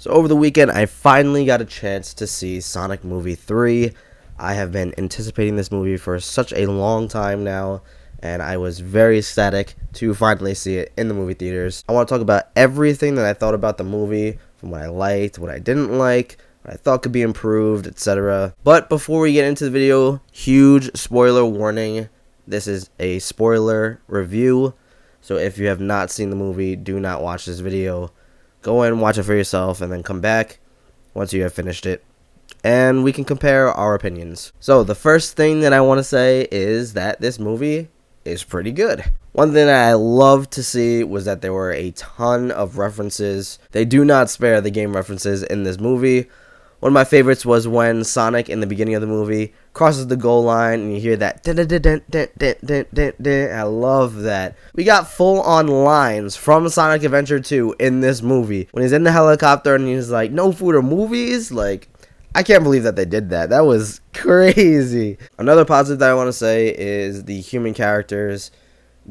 So over the weekend, I finally got a chance to see Sonic Movie 3. I have been anticipating this movie for such a long time now, and I was very ecstatic to finally see it in the movie theaters. I want to talk about everything that I thought about the movie, from what I liked, what I didn't like, what I thought could be improved, etc. But before we get into the video, huge spoiler warning. This is a spoiler review, so if you have not seen the movie, do not watch this video. Go in, watch it for yourself, and then come back once you have finished it, and we can compare our opinions. So the first thing that I want to say is that this movie is pretty good. One thing that I loved to see was that there were a ton of references. They do not spare the game references in this movie. One of my favorites was when Sonic, in the beginning of the movie, crosses the goal line and you hear that. I love that. We got full-on lines from Sonic Adventure 2 in this movie. When he's in the helicopter and he's like, "No food or movies?" Like, I can't believe that they did that. That was crazy. Another positive that I want to say is the human characters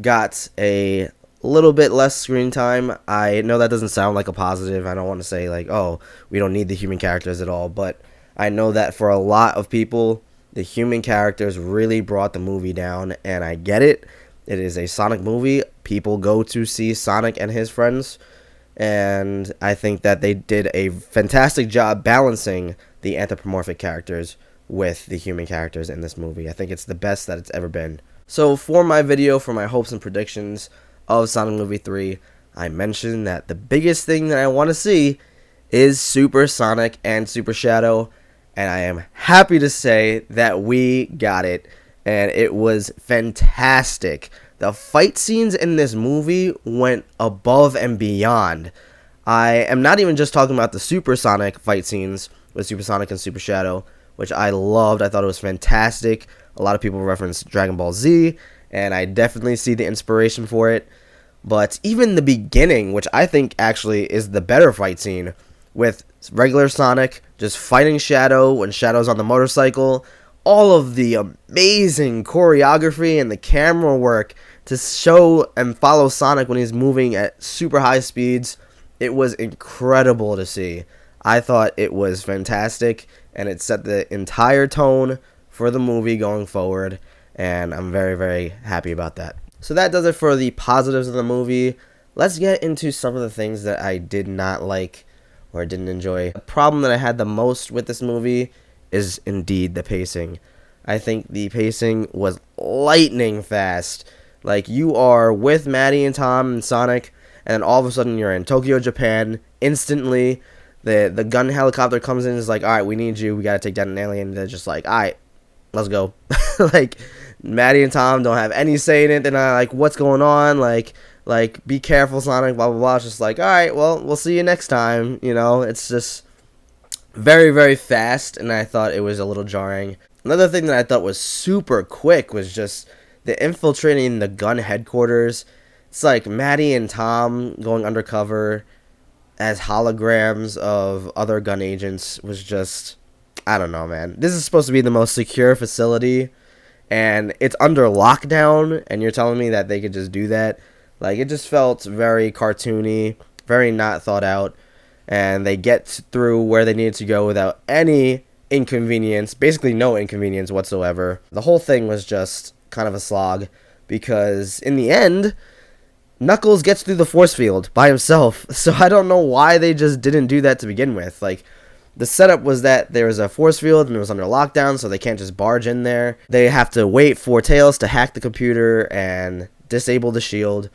got a little bit less screen time. I know that doesn't sound like a positive. I don't want to say like, oh, we don't need the human characters at all, but I know that for a lot of people, the human characters really brought the movie down, and I get it. It is a Sonic movie. People go to see Sonic and his friends, and I think that they did a fantastic job balancing the anthropomorphic characters with the human characters in this movie. I think it's the best that it's ever been. So for my video, for my hopes and predictions of Sonic Movie 3, I mentioned that the biggest thing that I want to see is Super Sonic and Super Shadow, and I am happy to say that we got it, and it was fantastic. The fight scenes in this movie went above and beyond. I am not even just talking about the Super Sonic fight scenes with Super Sonic and Super Shadow, which I loved. I thought it was fantastic. A lot of people reference Dragon Ball Z, and I definitely see the inspiration for it. But even the beginning, which I think actually is the better fight scene, with regular Sonic just fighting Shadow when Shadow's on the motorcycle, all of the amazing choreography and the camera work to show and follow Sonic when he's moving at super high speeds, it was incredible to see. I thought it was fantastic, and it set the entire tone for the movie going forward, and I'm very, very happy about that. So that does it for the positives of the movie. Let's get into some of the things that I did not like or didn't enjoy. The problem that I had the most with this movie is indeed the pacing. I think the pacing was lightning fast. Like, you are with Maddie and Tom and Sonic, and then all of a sudden you're in Tokyo, Japan. Instantly, the gun helicopter comes in and is like, "Alright, we need you. We gotta take down an alien." They're just like, "Alright, let's go." Like, Maddie and Tom don't have any say in it. They're not like, "What's going on?" Like, be careful, Sonic, blah, blah, blah. It's just like, "Alright, well, we'll see you next time." You know, it's just very, very fast, and I thought it was a little jarring. Another thing that I thought was super quick was just the infiltrating the gun headquarters. It's like Maddie and Tom going undercover as holograms of other gun agents was just, I don't know, man. This is supposed to be the most secure facility, and it's under lockdown, and you're telling me that they could just do that? Like, it just felt very cartoony, very not thought out, and they get through where they needed to go without any inconvenience, basically no inconvenience whatsoever. The whole thing was just kind of a slog, because in the end, Knuckles gets through the force field by himself, so I don't know why they just didn't do that to begin with. Like, the setup was that there was a force field and it was under lockdown, so they can't just barge in there. They have to wait for Tails to hack the computer and disable the shield,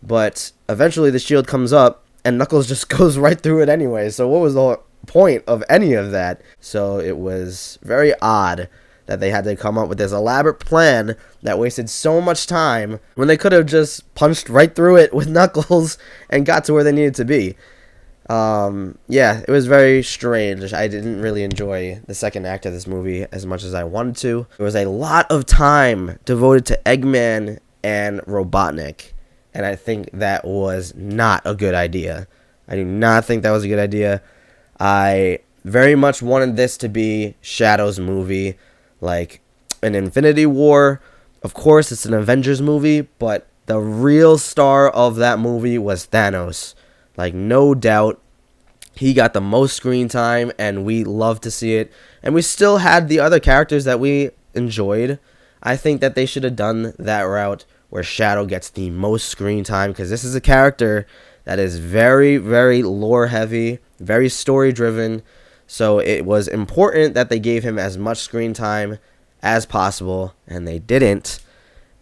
but eventually the shield comes up and Knuckles just goes right through it anyway, so what was the point of any of that? So it was very odd that they had to come up with this elaborate plan that wasted so much time when they could have just punched right through it with Knuckles and got to where they needed to be. Yeah, it was very strange. I didn't really enjoy the second act of this movie as much as I wanted to. There was a lot of time devoted to Eggman and Robotnik, and I think that was not a good idea. I do not think that was a good idea. I very much wanted this to be Shadow's movie, like an Infinity War. Of course, it's an Avengers movie, but the real star of that movie was Thanos. Like, no doubt, He got the most screen time, and we love to see it. And we still had the other characters that we enjoyed. I think that they should have done that route where Shadow gets the most screen time, because this is a character that is very, very lore heavy, very story driven. So it was important that they gave him as much screen time as possible, and they didn't.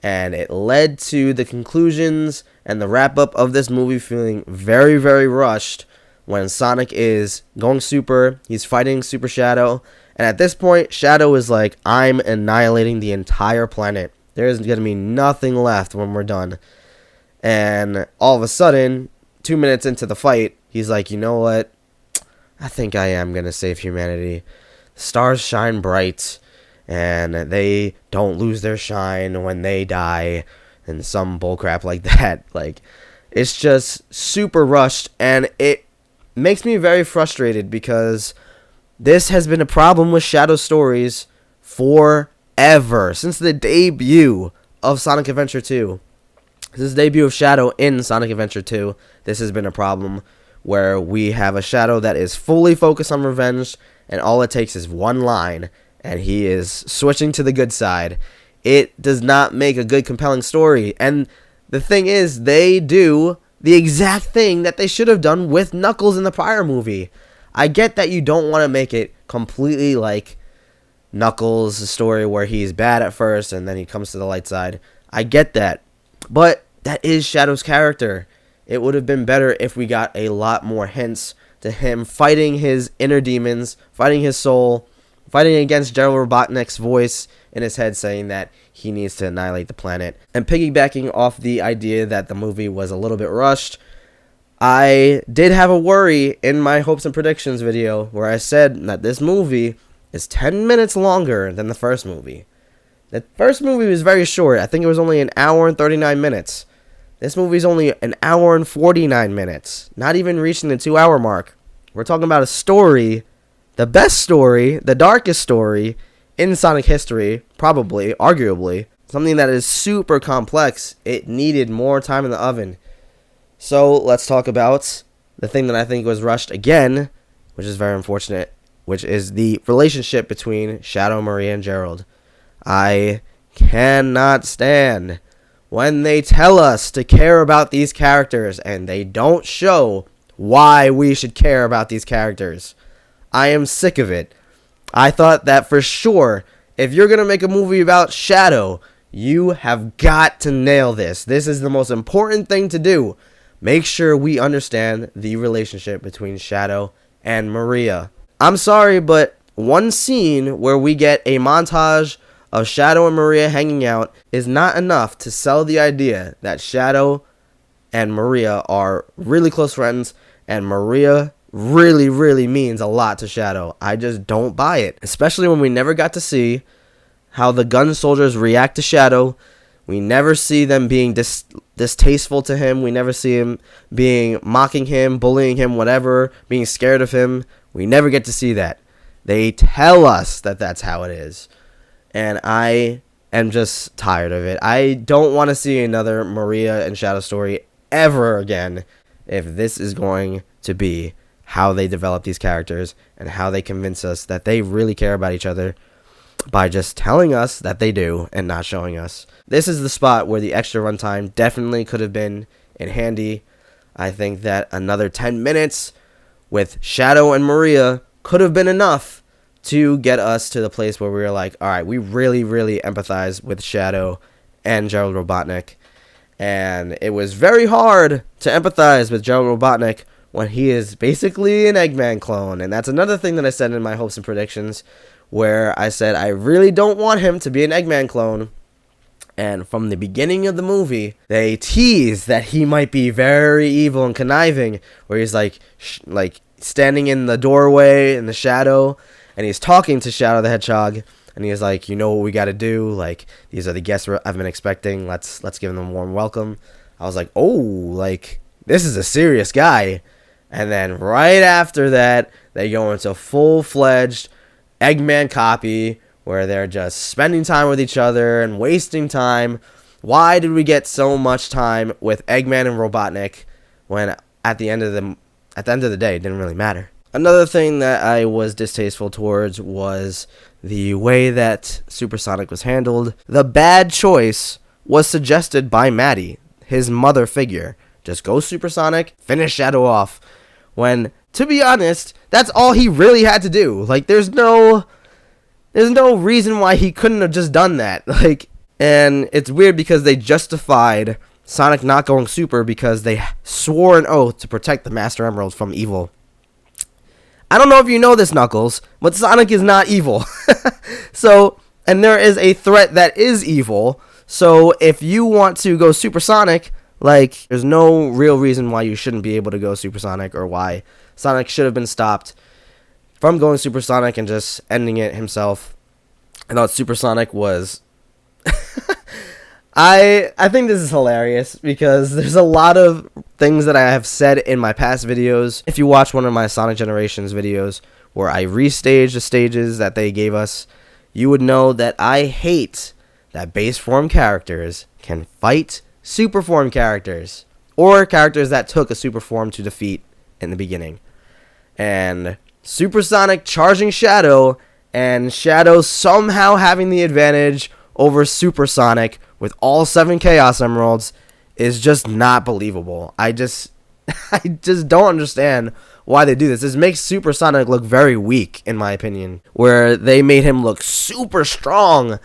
And it led to the conclusions and the wrap up of this movie feeling very, very rushed when Sonic is going super, he's fighting Super Shadow, and at this point, Shadow is like, I'm annihilating the entire planet. There's going to be nothing left when we're done. And all of a sudden, 2 minutes into the fight, he's like, you know what? I think I am going to save humanity. The stars shine bright, and they don't lose their shine when they die, and some bullcrap like that. Like, it's just super rushed, and it makes me very frustrated because this has been a problem with Shadow stories forever. Since the debut of Sonic Adventure 2. Since the debut of Shadow in Sonic Adventure 2, this has been a problem where we have a Shadow that is fully focused on revenge, and all it takes is one line, and he is switching to the good side. It does not make a good, compelling story. And the thing is, they do the exact thing that they should have done with Knuckles in the prior movie. I get that you don't want to make it completely like Knuckles' story where he's bad at first and then he comes to the light side. I get that. But that is Shadow's character. It would have been better if we got a lot more hints to him fighting his inner demons, fighting his soul, fighting against Gerald Robotnik's voice in his head saying that he needs to annihilate the planet. And piggybacking off the idea that the movie was a little bit rushed, I did have a worry in my hopes and predictions video where I said that this movie is 10 minutes longer than the first movie. The first movie was very short. I think it was only an hour and 39 minutes. This movie is only an hour and 49 minutes. Not even reaching the 2-hour mark. We're talking about a story, the best story, the darkest story in Sonic history, probably, arguably. Something that is super complex. It needed more time in the oven. So let's talk about the thing that I think was rushed again, which is very unfortunate, which is the relationship between Shadow, Maria, and Gerald. I cannot stand when they tell us to care about these characters and they don't show why we should care about these characters. I am sick of it. I thought that for sure, if you're going to make a movie about Shadow, you have got to nail this. This is the most important thing to do. Make sure we understand the relationship between Shadow and Maria. I'm sorry, but one scene where we get a montage of Shadow and Maria hanging out is not enough to sell the idea that Shadow and Maria are really close friends, and Maria really, really means a lot to Shadow. I just don't buy it, especially when we never got to see how the gun soldiers react to Shadow. We never see them being distasteful to him. We never see him being mocking him, bullying him, whatever, being scared of him. We never get to see that. They tell us that that's how it is. And I am just tired of it. I don't want to see another Maria and Shadow story ever again if this is going to be how they develop these characters and how they convince us that they really care about each other by just telling us that they do and not showing us. This is the spot where the extra runtime definitely could have been in handy. I think that another 10 minutes with Shadow and Maria could have been enough to get us to the place where we were like, all right, we really, really empathize with Shadow and Gerald Robotnik. And it was very hard to empathize with Gerald Robotnik when he is basically an Eggman clone. And that's another thing that I said in my hopes and predictions, where I said I really don't want him to be an Eggman clone. And from the beginning of the movie, they tease that he might be very evil and conniving, where he's like standing in the doorway in the shadow, and he's talking to Shadow the Hedgehog, and he's like, you know what we got to do? Like, these are the guests I've been expecting. Let's give them a warm welcome. I was like, oh, like, this is a serious guy. And then right after that, they go into full-fledged Eggman copy, where they're just spending time with each other and wasting time. Why did we get so much time with Eggman and Robotnik when at the end of at the end of the day, it didn't really matter. Another thing that I was distasteful towards was the way that Supersonic was handled. The bad choice was suggested by Maddie, his mother figure. Just go Supersonic, finish Shadow off. When, to be honest, that's all he really had to do. Like, there's no reason why he couldn't have just done that. Like, and it's weird because they justified Sonic not going super because they swore an oath to protect the Master Emerald from evil. I don't know if you know this, Knuckles, but Sonic is not evil. So, and there is a threat that is evil. So, if you want to go Supersonic, like, there's no real reason why you shouldn't be able to go Supersonic, or why Sonic should have been stopped from going Supersonic and just ending it himself. I thought Supersonic was... I think this is hilarious because there's a lot of things that I have said in my past videos. If you watch one of my Sonic Generations videos where I restage the stages that they gave us, you would know that I hate that base form characters can fight super form characters, or characters that took a super form to defeat in the beginning. And Supersonic charging Shadow, and Shadow somehow having the advantage over Supersonic with all 7 Chaos Emeralds is just not believable. I just don't understand why they do this. This makes Supersonic look very weak, in my opinion, where they made him look super strong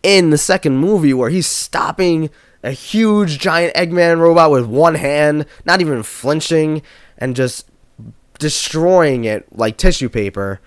in the second movie, where he's stopping a huge giant Eggman robot with one hand, not even flinching, and just destroying it like tissue paper.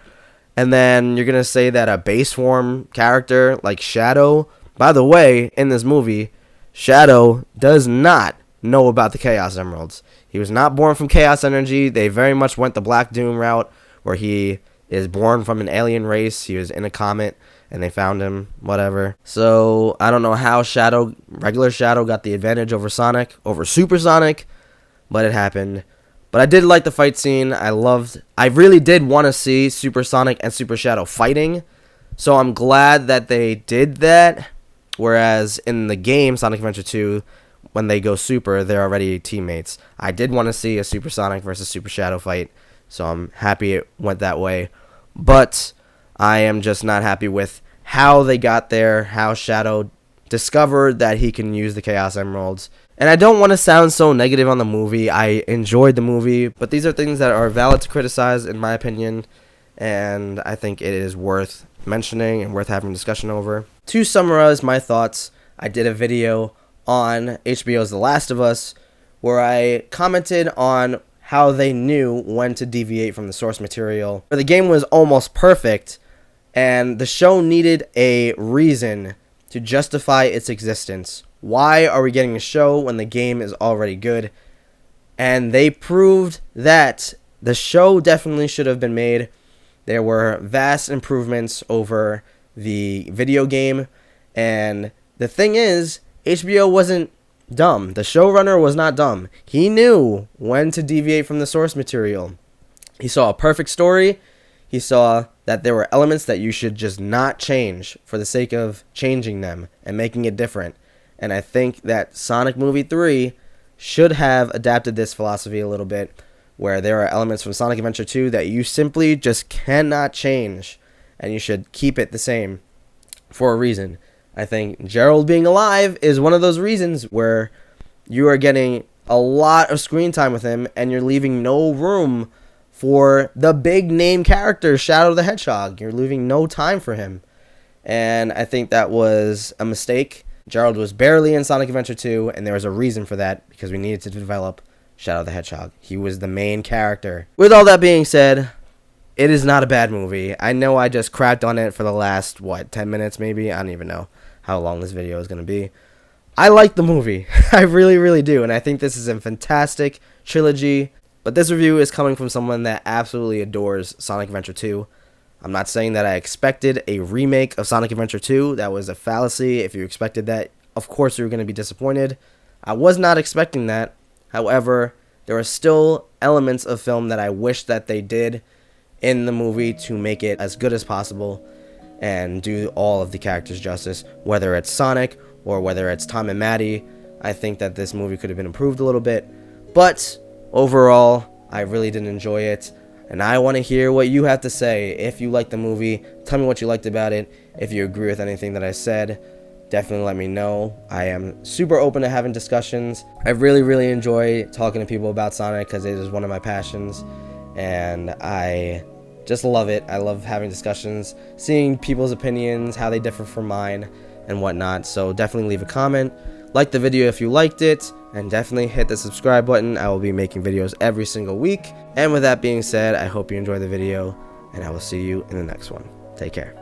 And then you're going to say that a base form character like Shadow... By the way, in this movie, Shadow does not know about the Chaos Emeralds. He was not born from Chaos Energy. They very much went the Black Doom route, where he is born from an alien race. He was in a comet, and they found him, whatever. So, I don't know how regular Shadow got the advantage over Supersonic, but it happened. But I did like the fight scene. I really did want to see Supersonic and Super Shadow fighting. So I'm glad that they did that. Whereas in the game, Sonic Adventure 2, when they go super, they're already teammates. I did want to see a Supersonic versus Super Shadow fight, so I'm happy it went that way. But I am just not happy with how they got there, how Shadow discovered that he can use the Chaos Emeralds. And I don't want to sound so negative on the movie. I enjoyed the movie, but these are things that are valid to criticize, in my opinion, and I think it is worth mentioning and worth having a discussion over. To summarize my thoughts, I did a video on HBO's The Last of Us where I commented on how they knew when to deviate from the source material. The game was almost perfect, and the show needed a reason to justify its existence. Why are we getting a show when the game is already good? And they proved that the show definitely should have been made. There were vast improvements over the video game, and the thing is, HBO wasn't dumb. The showrunner was not dumb. He knew when to deviate from the source material. He saw a perfect story. He saw that there were elements that you should just not change for the sake of changing them and making it different. And I think that Sonic Movie 3 should have adapted this philosophy a little bit, where there are elements from Sonic Adventure 2 that you simply just cannot change, and you should keep it the same for a reason. I think Gerald being alive is one of those reasons where you are getting a lot of screen time with him, and you're leaving no room for the big name character, Shadow the Hedgehog. You're leaving no time for him. And I think that was a mistake. Gerald was barely in Sonic Adventure 2, and there was a reason for that, because we needed to develop Shadow the Hedgehog. He was the main character. With all that being said, it is not a bad movie. I know I just crapped on it for the last, 10 minutes maybe? I don't even know how long this video is going to be. I like the movie. I really, really do. And I think this is a fantastic trilogy. But this review is coming from someone that absolutely adores Sonic Adventure 2. I'm not saying that I expected a remake of Sonic Adventure 2. That was a fallacy. If you expected that, of course you were going to be disappointed. I was not expecting that. However, there are still elements of film that I wish that they did in the movie to make it as good as possible and do all of the characters justice, whether it's Sonic or whether it's Tom and Maddie. I think that this movie could have been improved a little bit, but overall, I really did enjoy it, and I want to hear what you have to say. If you liked the movie, tell me what you liked about it. If you agree with anything that I said, definitely let me know. I am super open to having discussions. I really enjoy talking to people about Sonic because it is one of my passions, and I just love it. I love having discussions, seeing people's opinions, how they differ from mine, and whatnot. So definitely leave a comment, like the video if you liked it, and definitely hit the subscribe button. I will be making videos every single week. And with that being said, I hope you enjoyed the video, and I will see you in the next one. Take care.